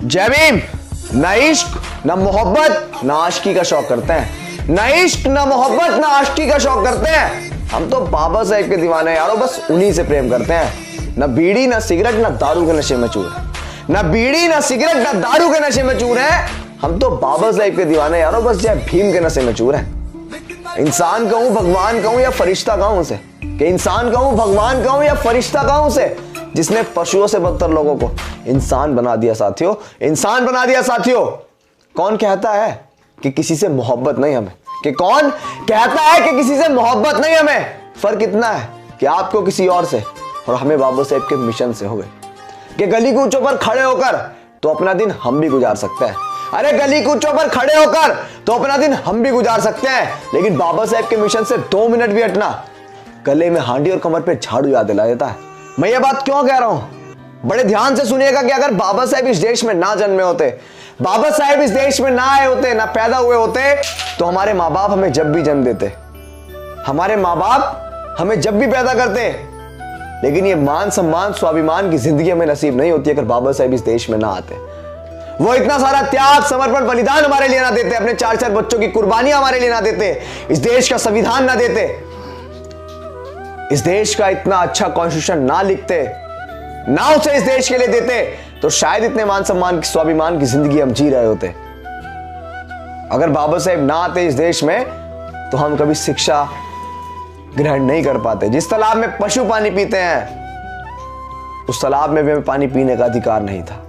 जय भीम। ना इश्क ना मोहब्बत ना आशिकी का शौक करते हैं, ना इश्क ना मोहब्बत ना आशिकी का शौक करते हैं। हम तो बाबा साहेब के दीवाने यारों, बस उन्हीं से प्रेम करते हैं। ना बीड़ी ना सिगरेट ना दारू के नशे में चूर है, ना बीड़ी ना सिगरेट ना दारू के नशे में चूर है। हम तो बाबा साहेब के दीवाने यारों, बस जय भीम के नशे में चूर है। इंसान कहूं, भगवान कहूं या फरिश्ता कहूं उसे, कि इंसान कहूं, भगवान कहूं या फरिश्ता कहूं उसे, जिसने पशुओं से बदतर लोगों को इंसान बना दिया साथियों, इंसान बना दिया साथियों। कौन कहता है कि किसी से मोहब्बत नहीं हमें, कि कौन कहता है कि किसी से मोहब्बत नहीं हमें। फर्क इतना है कि आपको किसी और से और हमें बाबा साहेब के मिशन से हो गए, कि गली कूचों पर खड़े होकर तो अपना दिन हम भी गुजार सकते हैं। अरे गली कूचों पर खड़े होकर तो अपना दिन हम भी गुजार सकते हैं, लेकिन बाबा साहेब के मिशन से 2 मिनट भी हटना गले में हांडी और कमर पे झाड़ू याद दिला देता है। मैं ये बात क्यों कह रहा हूं, बड़े ध्यान से सुनिएगा कि अगर बाबा साहेब इस देश में ना जन्मे होते, बाबा साहेब इस देश में ना आए होते, ना पैदा हुए होते, तो हमारे माँ बाप हमें जब भी जन्म देते, हमारे माँ बाप हमें जब भी पैदा करते, लेकिन ये मान सम्मान स्वाभिमान की जिंदगी हमें नसीब नहीं होती अगर बाबा साहेब इस देश में ना आते। वो इतना सारा त्याग समर्पण बलिदान हमारे लिए ना देते, अपने 4-4 बच्चों की कुर्बानियां हमारे लिए ना देते, इस देश का संविधान ना देते, इस देश का इतना अच्छा कॉन्स्टिट्यूशन ना लिखते, ना उसे इस देश के लिए देते, तो शायद इतने मान सम्मान की स्वाभिमान की जिंदगी हम जी रहे होते। अगर बाबा साहेब ना आते इस देश में तो हम कभी शिक्षा ग्रहण नहीं कर पाते। जिस तालाब में पशु पानी पीते हैं उस तालाब में भी हमें पानी पीने का अधिकार नहीं था,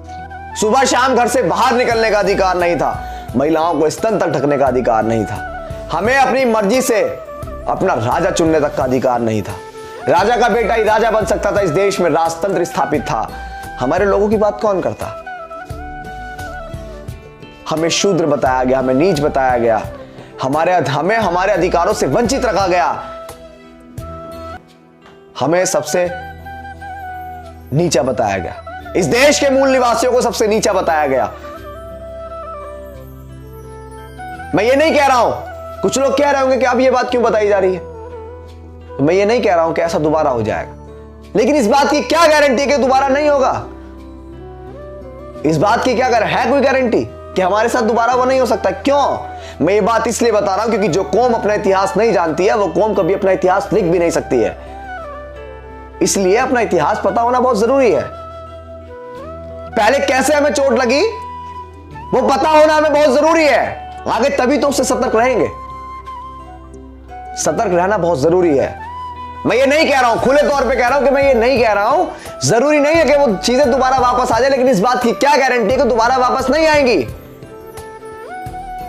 सुबह शाम घर से बाहर निकलने का अधिकार नहीं था, महिलाओं को स्तन तक ढकने का अधिकार नहीं था, हमें अपनी मर्जी से अपना राजा चुनने तक का अधिकार नहीं था। राजा का बेटा ही राजा बन सकता था, इस देश में राजतंत्र स्थापित था। हमारे लोगों की बात कौन करता? हमें शूद्र बताया गया, हमें नीच बताया गया, हमें हमारे अधिकारों से वंचित रखा गया, हमें सबसे नीचा बताया गया, इस देश के मूल निवासियों को सबसे नीचा बताया गया। मैं ये नहीं कह रहा हूं, कुछ लोग कह रहे होंगे कि अब ये बात क्यों बताई जा रही है, तो मैं ये नहीं कह रहा हूं कि ऐसा दोबारा हो जाएगा, लेकिन इस बात की क्या गारंटी कि दोबारा नहीं होगा? इस बात की क्या है कोई गारंटी कि हमारे साथ दोबारा वो नहीं हो सकता? क्यों? मैं ये बात इसलिए बता रहा हूं क्योंकि जो कौम अपना इतिहास नहीं जानती है वो कौम कभी अपना इतिहास लिख भी नहीं सकती है। इसलिए अपना इतिहास पता होना बहुत जरूरी है। पहले कैसे हमें चोट लगी वो पता होना हमें बहुत जरूरी है, आगे तभी तो उससे सतर्क रहेंगे। सतर्क रहना बहुत जरूरी है। मैं ये नहीं कह रहा हूं, खुले तौर पे कह रहा हूं कि मैं ये नहीं कह रहा हूं, जरूरी नहीं है कि वो चीजें दोबारा वापस आ जाए, लेकिन इस बात की क्या गारंटी है कि दोबारा वापस नहीं आएंगी?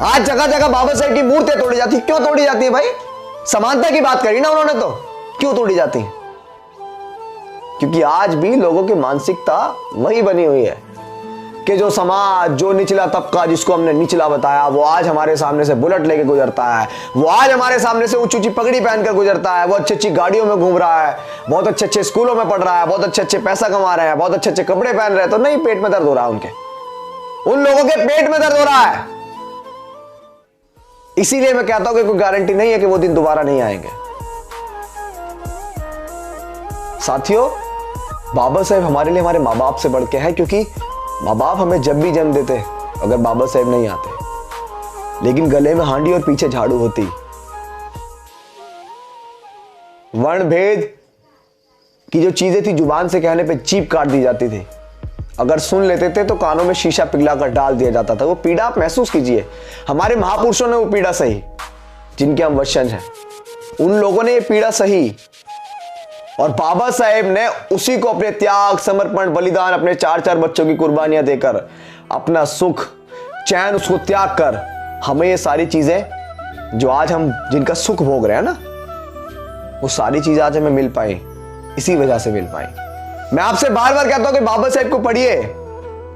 आज जगह जगह बाबा साहेब की मूर्तियां तोड़ी जाती, क्यों तोड़ी जाती है भाई? समानता की बात करी ना उन्होंने, तो क्यों तोड़ी जाती है? क्योंकि आज भी लोगों की मानसिकता वही बनी हुई है कि जो समाज, जो निचला तबका जिसको हमने निचला बताया, वो आज हमारे सामने से बुलेट लेके गुजरता है, वो आज हमारे सामने से ऊंची ऊंची पगड़ी पहनकर गुजरता है, वो अच्छी अच्छी गाड़ियों में घूम रहा है, बहुत अच्छे अच्छे स्कूलों में पढ़ रहा है, बहुत अच्छे अच्छे पैसा कमा रहे हैं, बहुत अच्छे अच्छे कपड़े पहन रहे हैं, तो नहीं पेट में दर्द हो रहा है उनके, उन लोगों के पेट में दर्द हो रहा है। इसीलिए मैं कहता हूं कि कोई गारंटी नहीं है कि वो दिन दोबारा नहीं आएंगे। साथियों, बाबा साहेब हमारे लिए हमारे माँ बाप से बढ़ के है, क्योंकि माँ बाप हमें जब भी जन्म देते अगर बाबा साहेब नहीं आते, लेकिन गले में हांडी और पीछे झाड़ू होती, वर्ण भेद की जो चीजें थी जुबान से कहने पे जीभ काट दी जाती थी, अगर सुन लेते थे तो कानों में शीशा पिघलाकर डाल दिया जाता था। वो पीड़ा आप महसूस कीजिए, हमारे महापुरुषों ने वो पीड़ा सही, जिनके हम वंशज हैं, उन लोगों ने ये पीड़ा सही, और बाबा साहेब ने उसी को अपने त्याग समर्पण बलिदान, अपने 4-4 बच्चों की कुर्बानियां देकर, अपना सुख चैन उसको त्याग कर हमें ये सारी चीजें जो आज हम जिनका सुख भोग रहे हैं ना, वो सारी चीजें आज हमें मिल पाई, इसी वजह से मिल पाई। मैं आपसे बार बार कहता हूं कि बाबा साहेब को पढ़िए,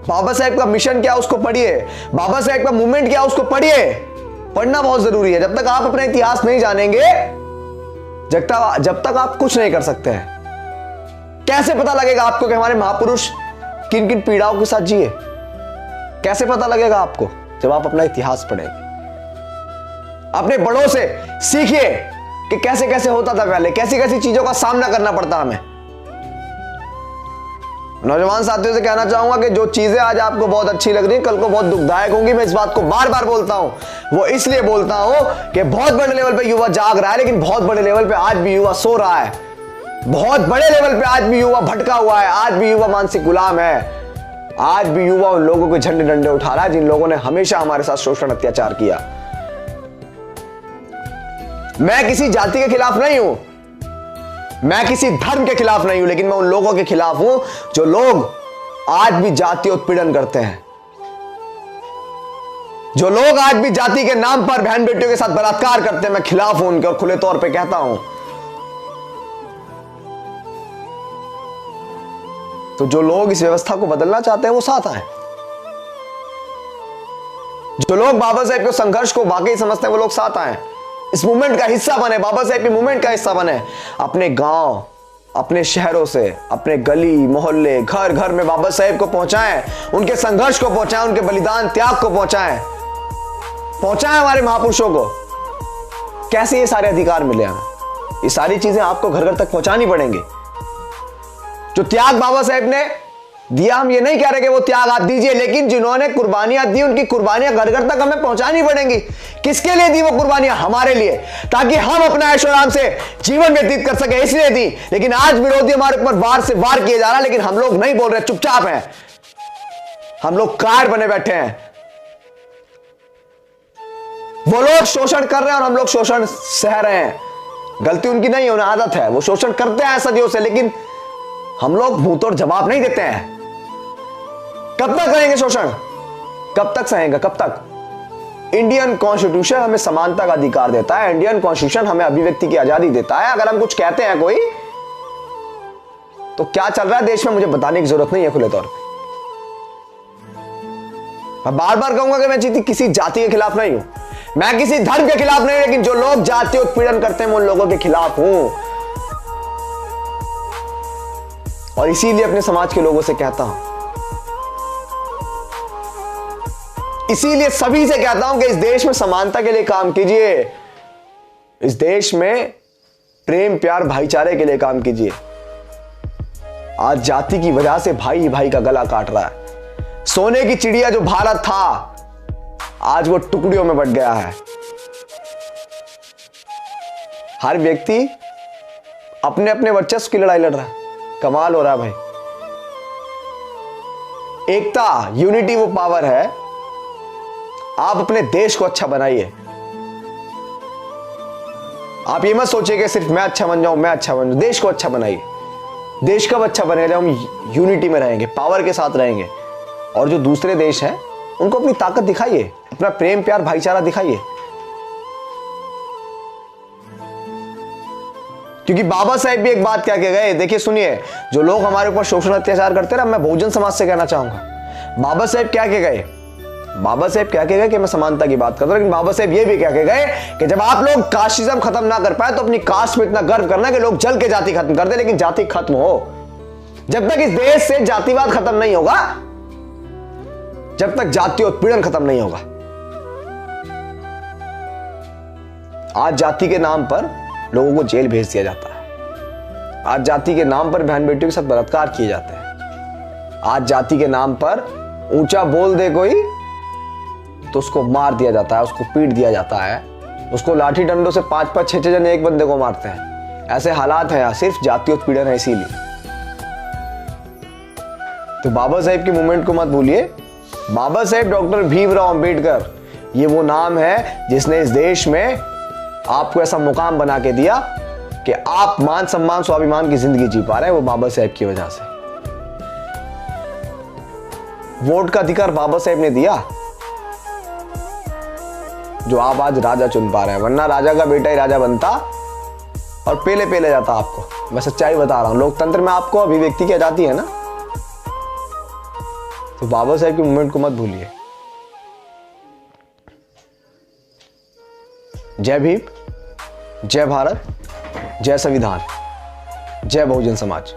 बाबा साहेब का मिशन क्या उसको पढ़िए, बाबा साहेब का मूवमेंट क्या उसको पढ़िए। पढ़ना बहुत जरूरी है। जब तक आप अपना इतिहास नहीं जानेंगे, जब तक आप कुछ नहीं कर सकते हैं। कैसे पता लगेगा आपको कि हमारे महापुरुष किन किन पीड़ाओं के साथ जिए? कैसे पता लगेगा आपको? जब आप अपना इतिहास पढ़ेंगे। अपने बड़ों से सीखिए कि कैसे कैसे होता था पहले, कैसी कैसी चीजों का सामना करना पड़ता हमें। नौजवान साथियों से कहना चाहूंगा कि जो चीजें आज आपको बहुत अच्छी लग रही है कल को बहुत दुखदायक होंगी। मैं इस बात को बार बार बोलता हूं, वो इसलिए बोलता हूं कि बहुत बड़े लेवल पे युवा जाग रहा है, लेकिन बहुत बड़े लेवल पे आज भी युवा सो रहा है। बहुत बड़े लेवल पे आज भी युवा भटका हुआ है, आज भी युवा मानसिक गुलाम है। आज भी युवा उन लोगों के झंडे डंडे उठा रहा है जिन लोगों ने हमेशा हमारे साथ शोषण अत्याचार किया। मैं किसी जाति के खिलाफ नहीं हूं, मैं किसी धर्म के खिलाफ नहीं हूं, लेकिन मैं उन लोगों के खिलाफ हूं जो लोग आज भी जाति उत्पीड़न करते हैं, जो लोग आज भी जाति के नाम पर बहन बेटियों के साथ बलात्कार करते हैं। मैं खिलाफ हूं उनके और खुले तौर पे कहता हूं। तो जो लोग इस व्यवस्था को बदलना चाहते हैं वो साथ आए। जो लोग बाबा साहेब के संघर्ष को वाकई समझते हैं वो लोग साथ आए, इस मूवमेंट का हिस्सा बने, बाबा साहेब के मूवमेंट का हिस्सा बने। अपने गांव, अपने शहरों से, अपने गली मोहल्ले, घर घर में बाबा साहेब को पहुंचाएं, उनके संघर्ष को पहुंचाएं, उनके बलिदान त्याग को पहुंचाएं हमारे महापुरुषों को। कैसे ये सारे अधिकार मिले हमें? ये सारी चीजें आपको घर घर तक पहुंचानी पड़ेंगी। जो त्याग बाबा साहेब ने दिया, हम ये नहीं कह रहे कि वो त्याग आप दीजिए, लेकिन जिन्होंने कुर्बानियां दी उनकी कुर्बानियां घर घर तक हमें पहुंचानी पड़ेंगी। किसके लिए दी वो कुर्बानियां? हमारे लिए, ताकि हम अपना ऐशो आराम से जीवन व्यतीत कर सके, इसलिए दी। लेकिन आज विरोधी हमारे ऊपर वार से वार किए जा रहा है, लेकिन हम लोग नहीं बोल रहे, चुपचाप हैं। हम लोग कार बने बैठे हैं। वो लोग शोषण कर रहे हैं और हम लोग शोषण सह रहे हैं। गलती उनकी नहीं है, उन्हें आदत है, वो शोषण करते हैं सदियों से, लेकिन हम लोग मुंह तोड़ जवाब नहीं देते हैं। कब तक रहेंगे शोषण? कब तक सहेंगे? कब तक? इंडियन कॉन्स्टिट्यूशन हमें समानता का अधिकार देता है, इंडियन कॉन्स्टिट्यूशन हमें अभिव्यक्ति की आजादी देता है। अगर हम कुछ कहते हैं कोई, तो क्या चल रहा है देश में मुझे बताने की जरूरत नहीं है खुले तौर पे। मैं बार बार कहूंगा कि मैं किसी जाति के खिलाफ नहीं हूं, मैं किसी धर्म के खिलाफ नहीं, लेकिन जो लोग जाति उत्पीड़न करते हैं मैं उन लोगों के खिलाफ हूं। और इसीलिए अपने समाज के लोगों से कहता हूं, इसीलिए सभी से कहता हूं कि इस देश में समानता के लिए काम कीजिए, इस देश में प्रेम प्यार भाईचारे के लिए काम कीजिए। आज जाति की वजह से भाई भाई का गला काट रहा है। सोने की चिड़िया जो भारत था, आज वो टुकड़ियों में बट गया है। हर व्यक्ति अपने अपने वर्चस्व की लड़ाई लड़ रहा है। कमाल हो रहा है भाई। एकता, यूनिटी वो पावर है। आप अपने देश को अच्छा बनाइए। आप ये मत सोचिए कि सिर्फ मैं अच्छा बन जाऊं, मैं अच्छा बन जाऊं। देश को अच्छा बनाइए। देश कब अच्छा बनेगा? जब हम यूनिटी में रहेंगे, पावर के साथ रहेंगे। और जो दूसरे देश हैं उनको अपनी ताकत दिखाइए, अपना प्रेम प्यार भाईचारा दिखाइए। क्योंकि बाबा साहेब भी एक बात कह के गए, देखिए सुनिए, जो लोग हमारे ऊपर शोषण अत्याचार करते हैं ना, मैं बहुजन समाज से कहना चाहूंगा, बाबा साहेब क्या कह गए? बाबा साहेब क्या कह गए कि मैं समानता की बात करता हूं, लेकिन बाबा साहेब ये भी कह के गए कि जब आप लोग कास्टिज्म खत्म ना कर पाए तो अपनी कास्ट में इतना गर्व करना कि लोग जल के जाति खत्म कर दे, लेकिन जाति खत्म हो। जब तक इस देश से जातिवाद खत्म नहीं होगा, जब तक जातीय उत्पीड़न खत्म नहीं होगा। आज जाति के नाम पर लोगों को जेल भेज दिया जाता है। आज जाति के नाम पर बहन बेटियों के साथ बलात्कार किए जाते हैं। आज जाति के नाम पर ऊंचा बोल दे कोई तो उसको मार दिया जाता है, उसको पीट दिया जाता है, उसको लाठी डंडों से 5-5, 6-6 जन एक बंदे को मारते हैं। ऐसे हालात हैं यहाँ, सिर्फ जातीय उत्पीड़न है। इसीलिए तो बाबा साहेब के मूवमेंट को मत भूलिए। बाबा साहेब डॉक्टर भीमराव अंबेडकर, ये वो नाम है जिसने इस देश में आपको ऐसा मुकाम बना के दिया कि आप मान सम्मान स्वाभिमान की जिंदगी जी पा रहे हैं। वो बाबा साहेब की वजह से। वोट का अधिकार बाबा साहेब ने दिया, जो आप आज राजा चुन पा रहे हैं। वरना राजा का बेटा ही राजा बनता और पेले पेले जाता आपको। मैं सच्चाई बता रहा हूं, लोकतंत्र में आपको अभिव्यक्ति की आजादी है ना। तो बाबा साहेब के मूवमेंट को मत भूलिए। जय भीम, जय भारत, जय संविधान, जय बहुजन समाज।